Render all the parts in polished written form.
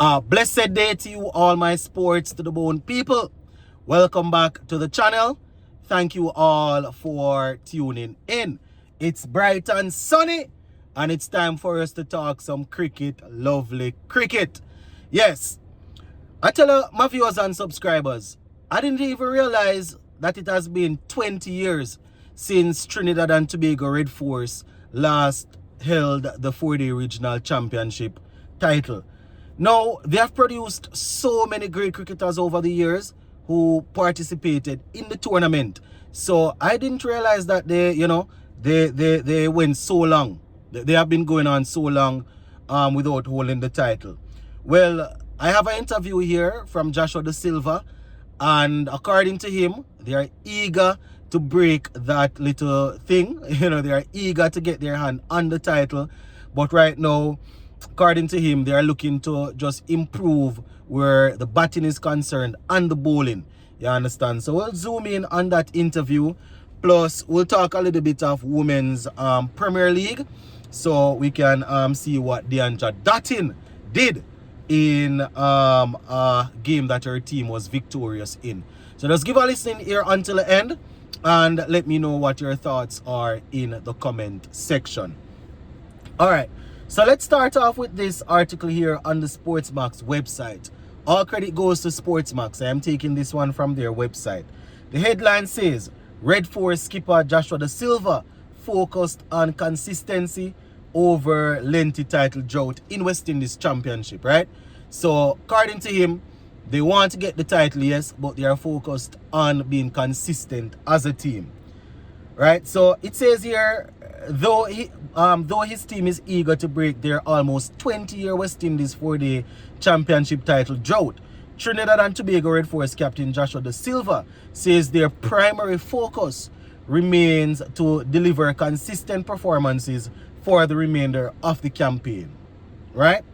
Blessed day to you, all my sports to the bone people. Welcome back to the channel. Thank you all for tuning in. It's bright and sunny, and it's time for us to talk some cricket, lovely cricket. Yes, I tell you, my viewers and subscribers, I didn't even realize that it has been 20 years since Trinidad and Tobago Red Force last held the 4-day regional championship title. Now, they have produced so many great cricketers over the years who participated in the tournament. So I didn't realize that they went so long. They have been going on so long without holding the title. Well, I have an interview here from Joshua de Silva, and according to him, they are eager to break that little thing. They are eager to get their hand on the title. But right now, according to him, they are looking to just improve where the batting is concerned and the bowling. You understand? So we'll zoom in on that interview. Plus, we'll talk a little bit of Women's Premier League, so we can see what Deandra Dottin did in a game that her team was victorious in. So just give a listen here until the end, and let me know what your thoughts are in the comment section. All right. So let's start off with this article here on the Sportsmax website. All credit goes to Sportsmax. I am taking this one from their website. The headline says, Red Force skipper Joshua de Silva focused on consistency over lengthy title drought in West Indies Championship, right? So according to him, they want to get the title, yes, but they are focused on being consistent as a team, right? So it says here, though his team is eager to break their almost 20-year West Indies 4-day championship title drought, Trinidad and Tobago Red Force captain Joshua de Silva says their primary focus remains to deliver consistent performances for the remainder of the campaign, right?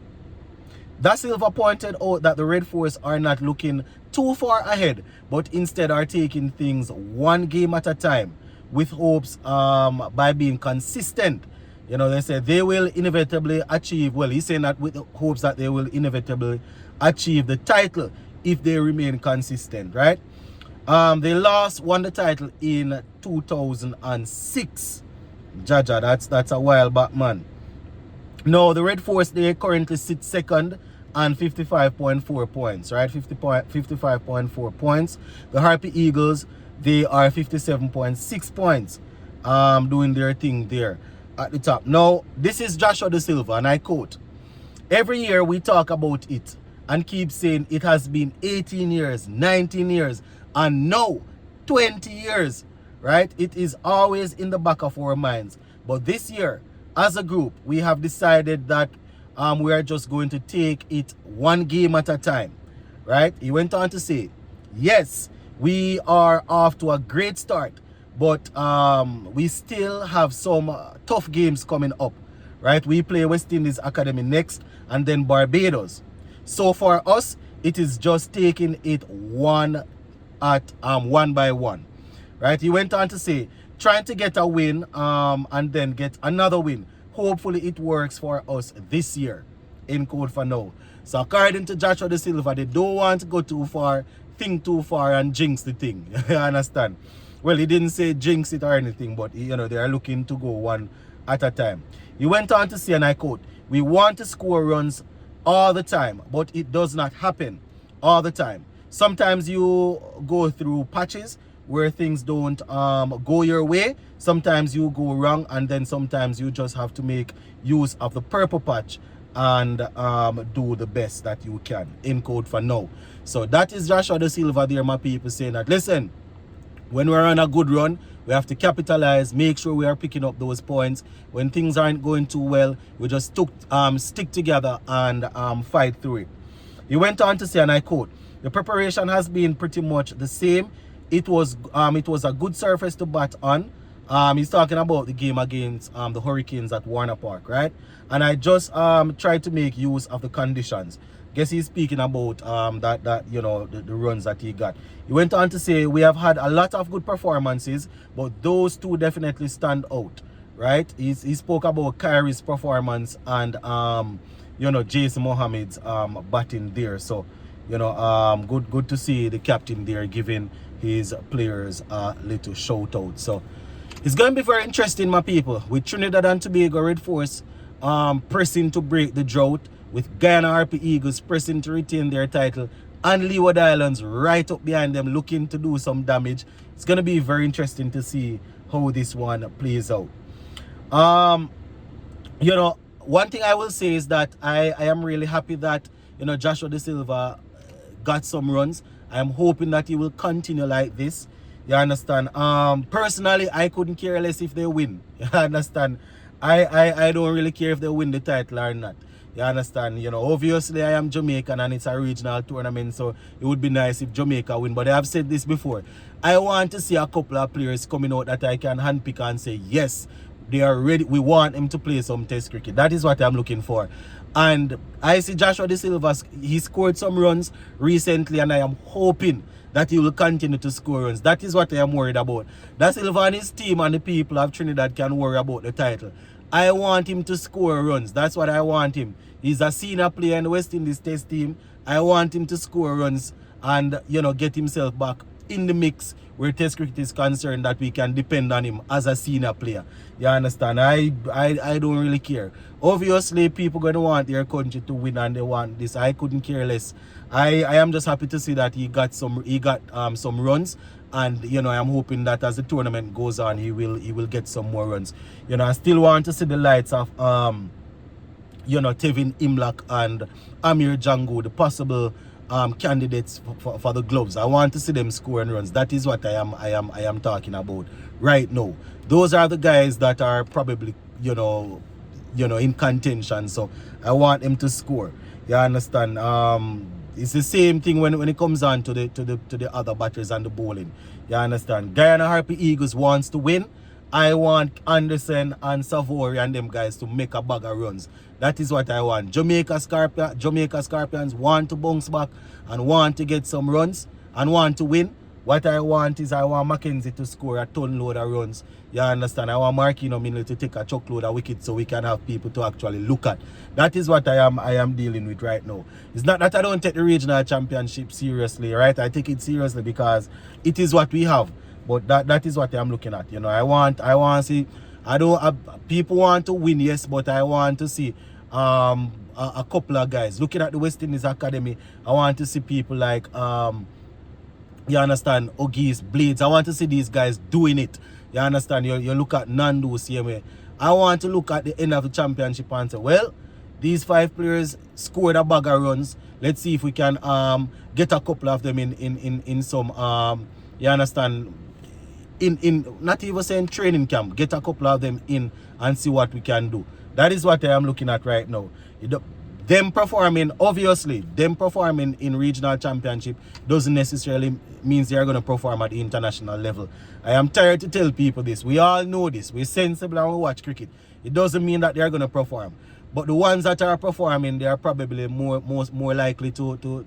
Da Silva pointed out that the Red Force are not looking too far ahead, but instead are taking things one game at a time, with hopes by being consistent. They say they will inevitably achieve, well, he's saying that with the hopes that they will inevitably achieve the title if they remain consistent, right? They last won the title in 2006. Jaja, that's a while back, man. Now, the Red Force, they currently sit second on 55.4 points, right? 55.4 points. The Harpy Eagles, they are 57.6 points, doing their thing there at the top. Now, this is Joshua de Silva, and I quote, "Every year we talk about it and keep saying it has been 18 years, 19 years, and now 20 years, right? It is always in the back of our minds. But this year, as a group, we have decided that we are just going to take it one game at a time," right? He went on to say, "Yes, we are off to a great start, but we still have some tough games coming up, right? We play West Indies Academy next and then Barbados. So for us, it is just taking it one by one," right? He went on to say, "Trying to get a win and then get another win. Hopefully it works for us this year," in quote for now. So according to Joshua de Silva, they don't want to go too far, think too far, and jinx the thing. You understand? Well, he didn't say jinx it or anything, but they are looking to go one at a time. He went on to say, and I quote, "We want to score runs all the time, but it does not happen all the time. Sometimes you go through patches where things don't go your way. Sometimes you go wrong, and then sometimes you just have to make use of the purple patch and do the best that you can," in quote for now. So that is Joshua de Silva there, my people, saying that, listen, when we're on a good run, we have to capitalize, make sure we are picking up those points. When things aren't going too well, we just stick together and fight through it. He went on to say, and I quote, "The preparation has been pretty much the same. It was a good surface to bat on." He's talking about the game against the Hurricanes at Warner Park, right? "And I just tried to make use of the conditions." Guess he's speaking about the runs that he got. He went on to say, "We have had a lot of good performances, but those two definitely stand out," right? He spoke about Kyrie's performance and you know, Jason Mohammed's batting there. So, you know, good to see the captain there giving his players a little shout out. So it's going to be very interesting, my people, with Trinidad and Tobago Red Force pressing to break the drought, with Guyana Harpy Eagles pressing to retain their title, and Leeward Islands right up behind them looking to do some damage. It's going to be very interesting to see how this one plays out. You know, one thing I will say is that I am really happy that, you know, Joshua De Silva got some runs. I am hoping that he will continue like this. You understand? Personally, I couldn't care less if they win. You understand? I don't really care if they win the title or not. You understand? You know, obviously I am Jamaican and it's a regional tournament, so it would be nice if Jamaica win. But I have said this before. I want to see a couple of players coming out that I can handpick and say, yes, they are ready. We want him to play some test cricket. That is what I'm looking for. And I see Joshua De Silva, he scored some runs recently, and I am hoping that he will continue to score runs. That is what I am worried about. Da Silva and his team and the people of Trinidad can worry about the title. I want him to score runs. That's what I want him. He's a senior player in the West Indies test team. I want him to score runs and, you know, get himself back in the mix where test cricket is concerned, that we can depend on him as a senior player. You understand? I don't really care. Obviously, people going to want their country to win and they want this. I couldn't care less. I am just happy to see that he got some runs, and, you know, I'm hoping that as the tournament goes on, he will get some more runs. You know, I still want to see the lights of you know, Tevin Imlach and Amir Django, the possible candidates for the gloves. I want to see them scoring runs. That is what I am talking about right now. Those are the guys that are probably, you know, in contention. So I want them to score. You understand? It's the same thing when it comes on to the other batters and the bowling. You understand? Guyana Harpy Eagles wants to win. I want Anderson and Savory and them guys to make a bag of runs. That is what I want. Jamaica Scorpions want to bounce back and want to get some runs and want to win. What I want is I want Mackenzie to score a ton load of runs. You understand? I want Marquino Minley to take a chuckload of wickets so we can have people to actually look at. That is what I am dealing with right now. It's not that I don't take the regional championship seriously, right? I take it seriously because it is what we have. But that is what I'm looking at. You know, I want to see. People want to win, yes, but I want to see a couple of guys. Looking at the West Indies Academy, I want to see people like you understand, Ogis, Blades. I want to see these guys doing it. You understand? You look at Nando, same way. I want to look at the end of the championship and say, well, these 5 players scored a bag of runs. Let's see if we can get a couple of them in some you understand, in not even saying training camp, get a couple of them in and see what we can do. That is what I am looking at right now. Them performing, obviously, them performing in regional championship doesn't necessarily means they are going to perform at the international level. I am tired to tell people this. We all know this. We're sensible and we watch cricket. It doesn't mean that they are going to perform. But the ones that are performing, they are probably more likely to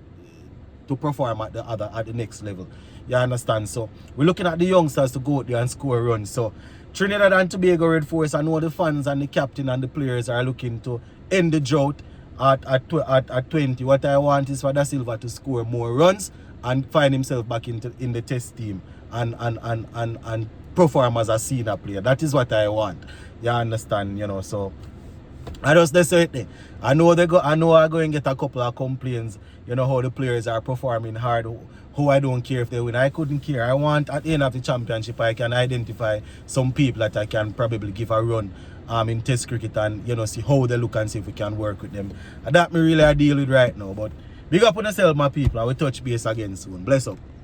perform at the next level. You understand? So we're looking at the youngsters to go out there and score runs. So Trinidad and Tobago Red Force, I know the fans and the captain and the players are looking to end the drought at 20. What I want is for Da Silva to score more runs and find himself back in the test team and perform as a senior player. That is what I want. You understand? You know, so I just say I know I'm going to get a couple of complaints, you know, how the players are performing hard, who I don't care if they win. I couldn't care. I want at the end of the championship I can identify some people that I can probably give a run in test cricket and, you know, see how they look and see if we can work with them. And that me really I deal with right now. But big up on yourself, my people. I will touch base again soon. Bless up.